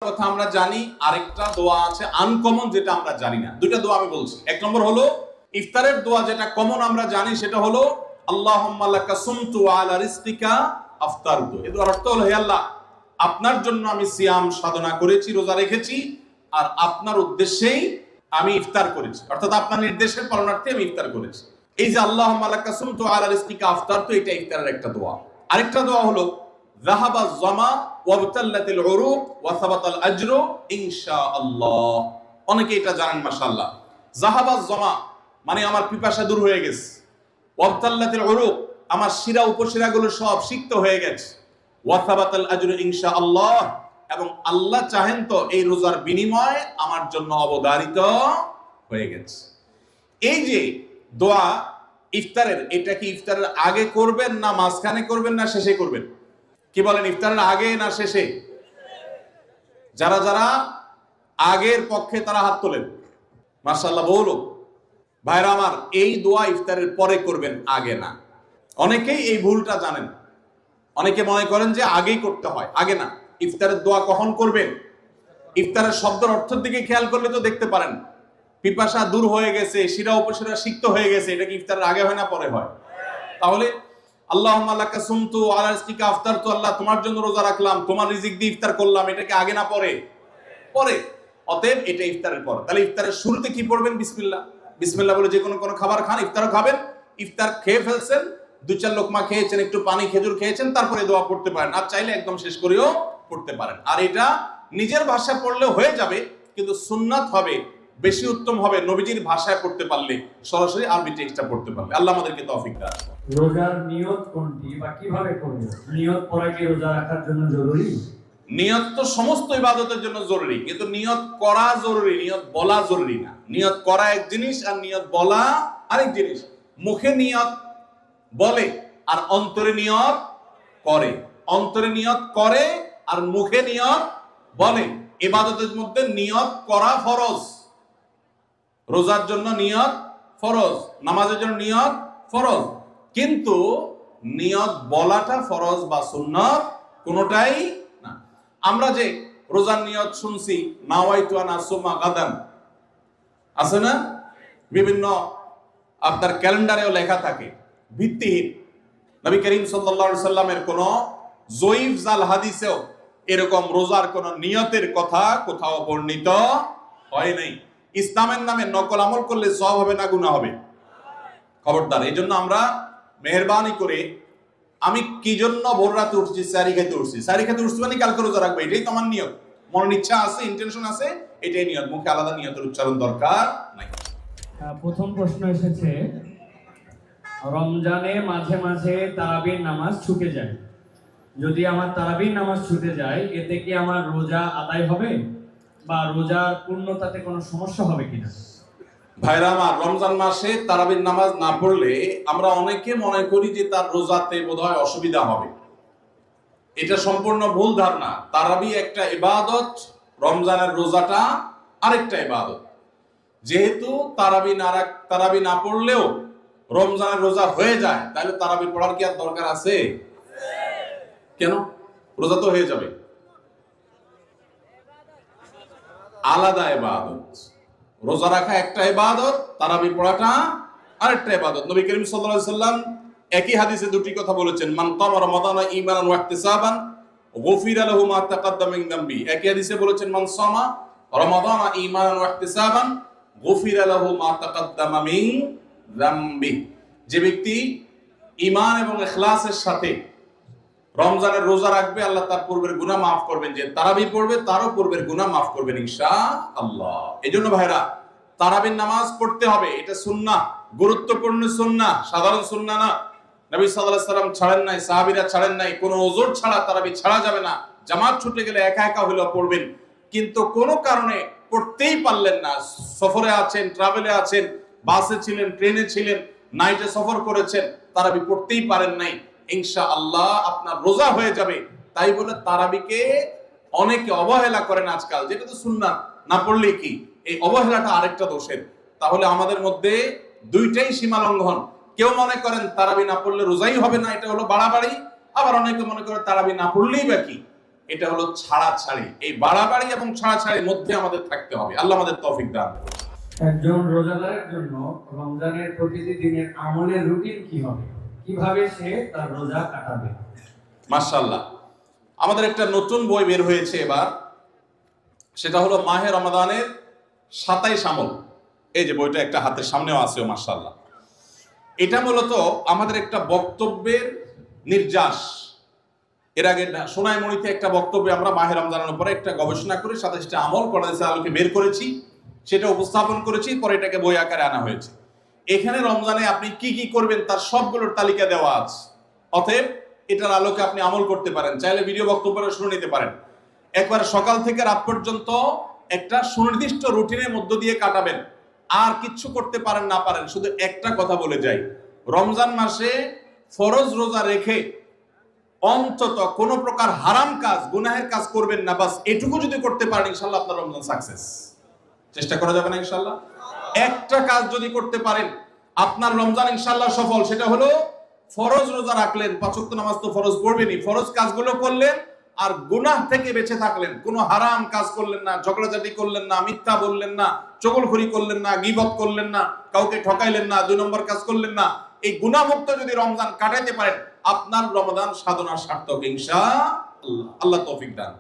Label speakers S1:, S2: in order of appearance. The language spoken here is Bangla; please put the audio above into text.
S1: কথা আমরা জানি, আরেকটা দোয়া আছে আনকমন যেটা আমরা জানি না। দুইটা দোয়া আমি বলছি। এক নম্বর হলো ইফতারের দোয়া, যেটা কমন আমরা জানি, সেটা হলো আল্লাহুম্মা লাকা সুমতু ওয়া আলা রিজকিকা আফতারতু। এর অর্থ হলো, হে আল্লাহ, আপনার জন্য আমি সিয়াম সাধনা করেছি, রোজা রেখেছি, আর আপনার উদ্দেশ্যেই আমি ইফতার করেছি, অর্থাৎ আপনার নির্দেশের পালনার্থে আমি ইফতার করেছি। এই যে আল্লাহুম্মা লাকা সুমতু ওয়া আলা রিজকিকা আফতারতু, এটা ইফতারের একটা দোয়া। আরেকটা দোয়া হলো যাহাবা যামা ওয়াবতাল্লাতিল উরুক ওয়া সাবাতাল আজরু ইনশাআল্লাহ। অনেকে এটা জানেন মাশাআল্লাহ। যাহাবা যামা মানে আমার পিপাসা দূর হয়ে গেছে, ওয়াবতাল্লাতিল উরুক আমার শিরা উপশিরাগুলো সব সিক্ত হয়ে গেছে, ওয়া সাবাতাল আজরু ইনশাআল্লাহ এবং আল্লাহ চাহেন তো এই রোজার বিনিময় আমার জন্য অবধারিত হয়ে গেছে। এই যে দোয়া ইফতারের, এটা কি ইফতারের আগে করবেন না মাঝখানে করবেন না শেষে করবেন? কি বলেন, ইফতারের আগে না শেষে? যারা যারা আগের পক্ষে তারা হাত তোলেন, মাশাআল্লাহ। বলো ভাইরা আমার, এই দোয়া ইফতারের পরে করবেন, আগে না। অনেকেই এই ভুলটা জানেন, অনেকে মনে করেন যে আগেই করতে হয়, আগে না। ইফতারের দোয়া কখন করবেন? ইফতারের শব্দের অর্থের দিকে খেয়াল করলে তো দেখতে পারেন, পিপাসা দূর হয়ে গেছে, শিরা উপশিরা সিক্ত হয়ে গেছে, এটা কি ইফতারের আগে হয় না পরে হয়? তাহলে আল্লাহুম্মা লাকা সুমতু ওয়া আলা রিজকিকা আফতারতু, আল্লাহ তোমার জন্য রোজা রাখলাম, তোমার রিজিক দিয়ে ইফতার করলাম, এটা কি আগে না পরে? পরে। অতএব এটা ইফতারের পর। তাহলে ইফতারের শুরুতে কি পড়বেন? বিসমিল্লাহ। বিসমিল্লাহ বলে যে কোনো খাবার খান, ইফতারও খাবেন। ইফতার খেয়ে ফেলছেন, 2-4 লোকমা খেয়েছেন, একটু পানি খেজুর খেয়েছেন, তারপরে দোয়া পড়তে পারেন। আর চাইলে একদম শেষ করেও পড়তে পারেন। আর এটা নিজের ভাষায় পড়লে হয়ে যাবে, কিন্তু সুন্নাত হবে, বেশি উত্তম হবে নবীজির ভাষায় পড়তে পারলে, সরাসরি আরবি টেক্সটটা পড়তে পারলে। আল্লাহ আমাদেরকে তৌফিক দান।
S2: রোজার নিয়ত কোনটি বা কিভাবে করব? নিয়ত করা কি রোজা রাখার জন্য জরুরি?
S1: নিয়ত তো সমস্ত ইবাদতের জন্য জরুরি, কিন্তু নিয়ত করা জরুরি, নিয়ত বলা জরুরি না। নিয়ত করা এক জিনিস আর নিয়ত বলা আরেক জিনিস। মুখে নিয়ত বলে আর অন্তরে নিয়ত করে, অন্তরে নিয়ত করে আর মুখে নিয়ত বলে। ইবাদতের মধ্যে নিয়ত করা ফরজ। রোজার জন্য নিয়ত ফরজ, নামাজের জন্য নিয়ত ফরজ, কিন্তু নিয়ত বলাটা ফরজ বা সুন্নাত কোনোটাই না। আমরা যে রোজার নিয়ত শুনছি, নাওয়াইতু আন আসুমা গাদান, আছে না? বিভিন্ন আপনার ক্যালেন্ডারেও লেখা থাকে, ভিত্তিহীন। নবী করিম সাল্লাল্লাহু আলাইহি সাল্লামের কোন জয়ীফ জাল হাদিসেও এরকম রোজার কোন নিয়তের কথা কোথাও বর্ণিত হয় নাই। ইসলামের নামে নকল আমল করলে সওয়াব হবে না গুনাহ হবে? খবরদার। এই জন্য আমরা মেহেরবানি করে, আমি কি জন্য ভোর রাতে উঠছি? সারি খেতে উঠছি, সারি খেতে উঠছি মানে কালকে রোজা রাখবো, এটাই তো আমার নিয়ত। মনের ইচ্ছা আছে, ইন্টেনশন আছে, এটাই নিয়ত। মুখে আলাদা নিয়তের উচ্চারণ দরকার নাই।
S2: প্রথম প্রশ্ন এসেছে, রমজানে মাঝে মাঝে তারাবির নামাজ ছুটে যায়, যদি আমার তারাবির নামাজ ছুটে যায়, এতে কি আমার রোজা আদায় হবে বা রোজার পূর্ণতাতে কোনো সমস্যা হবে কিনা?
S1: ভাইরা আমার, রমজান মাসে তারাবির নামাজ না পড়লে আমরা অনেকে মনে করি যে তার রোজাতে বোধহয় অসুবিধা হবে। এটা সম্পূর্ণ ভুল ধারণা। তারাবি একটা ইবাদত, রমজানের রোজাটা আরেকটা ইবাদত। যেহেতু তারাবি না পড়লেও রমজানের রোজা হয়ে যায়, তাহলে তারাবি পড়ার কি আর দরকার আছে? কেন? রোজা তো হয়ে যাবে। আলাদা ইবাদত। রোজা রাখা একটা ইবাদত, তারাবি পড়াটা আরেকটা ইবাদত। নবী করিম সাল্লাল্লাহু আলাইহি সাল্লাম একই হাদিসে দুটি কথা বলেছেন, মান কামা রমাদানা ঈমানান ওয়া ইহতিসাবান গুফিরা লাহু মা তাকাদ্দামা মিন যামবি। একই হাদিসে বলেছেন, মান সামা রমাদানা ঈমানান ওয়া ইহতিসাবান গুফিরা লাহু মা তাকাদ্দামা মিন যামবি। যে ব্যক্তি ঈমান এবং ইখলাসের সাথে রমজানের রোজা রাখবে, আল্লাহ তার পূর্বের গুনাহ মাফ করবেন। যে তারাবি পড়বে তারও পূর্বের গুনাহ মাফ করবেন ইনশাআল্লাহ। এজন্য ভাইরা, তারাবির নামাজ পড়তে হবে, এটা সুন্নাহ, গুরুত্বপূর্ণ সুন্নাহ, সাধারণ সুন্নাহ না। নবী সাল্লাল্লাহু আলাইহি সাল্লাম ছাড়েন নাই, সাহাবীরা ছাড়েন নাই, কোনো ওযর ছাড়া তারাবি ছাড়া যাবে না। জামাত ছুটে গেলে একা একা হলেও পড়বেন, কিন্তু কোনো কারণে পড়তেই পারলেন না, সফরে আছেন, ট্রাভেলে আছেন, বাসে ছিলেন, ট্রেনে ছিলেন, নাইটে সফর করেছেন, তারাবি পড়তেই পারেন নাই, ইনশাআল্লাহ আপনার রোজা হয়ে যাবে। তাই বলে তারাবিকে অনেকে অবহেলা করেন আজকাল, যেটা তো সুন্নাত, না পড়লে কি? এই অবহেলাটা আরেকটা দোষের। তাহলে আমাদের মধ্যে দুইটাই সীমা লঙ্ঘন। কেউ মনে করেন তারাবি না পড়লে রোজাই হবে না, এটা হলো বাড়াবাড়ি। আবার অনেকে মনে করে তারাবি না পড়লেই বা কি, এটা হলো ছাড়াছাড়ি। এই বাড়াবাড়ি এবং ছাড়াছাড়ির মধ্যে আমাদের থাকতে হবে। আল্লাহ আমাদের তৌফিক দান করুন।
S2: একজন রোজাদারের জন্য রমজানের প্রতিটি দিনের আমলের রুটিন কি হবে, কিভাবে সে তার রোজা কাটাবে?
S1: মাশাআল্লাহ, আমাদের একটা নতুন বই বের হয়েছে এবার, সেটা হলো মাহে রমাদানের 27 আমল। এই যে বইটা একটা হাতের সামনেও আছে, মাশাআল্লাহ। এটা মূলত আমাদের একটা বক্তব্যের নির্যাস। এর আগে সোনাইমণিতে একটা বক্তব্যে আমরা মাহে রমজানের উপরে একটা গবেষণা করে 27টা আমল কোরআনের আলোকে বের করেছি, সেটা উপস্থাপন করেছি, পরে এটাকে বই আকারে আনা হয়েছে। এখানে রমজানে আপনি কি কি করবেন তার সবগুলোর তালিকা দেওয়া আছে। অতএব এটার আলোকে আপনি আমল করতে পারেন, চাইলে ভিডিও বক্তব্যটা শুনে নিতে পারেন। একবার সকাল থেকে রাত পর্যন্ত একটা সুনির্দিষ্ট রুটিনের মধ্য দিয়ে কাটাবেন। আর কিচ্ছু করতে পারেন না পারেন, শুধু একটা কথা বলে যাই, রমজান মাসে ফরজ রোজা রেখে অন্তত কোনো প্রকার হারাম কাজ, গুনাহের কাজ করবেন না। বাস এটুকু যদি করতে পারেন, ইনশাআল্লাহ আপনার রমজান সাকসেস। চেষ্টা করা যাবে না ইনশাআল্লাহ? একটা কাজ যদি করতে পারেন, আপনার রমজান ইনশাআল্লাহ সফল। সেটা হলো ফরজ রোজা রাখলেন, 5 ওয়াক্ত নামাজ তো ফরজ পড়বেনই, ফরজ কাজগুলো করলেন, আর গুনাহ থেকে বেঁচে থাকলেন। কোনো হারাম কাজ করলেন না, ঝগড়াঝাটি করলেন না, মিথ্যা বললেন না, চগলখড়ি করলেন না, গীবত করলেন না, কাউকে ঠকাইলেন না, 2 নম্বর কাজ করলেন না। এই গুনাহমুক্ত যদি রমজান কাটাইতে পারেন, আপনার রমজান সাধনার সার্থক ইনশাআল্লাহ। আল্লাহ তৌফিক দান।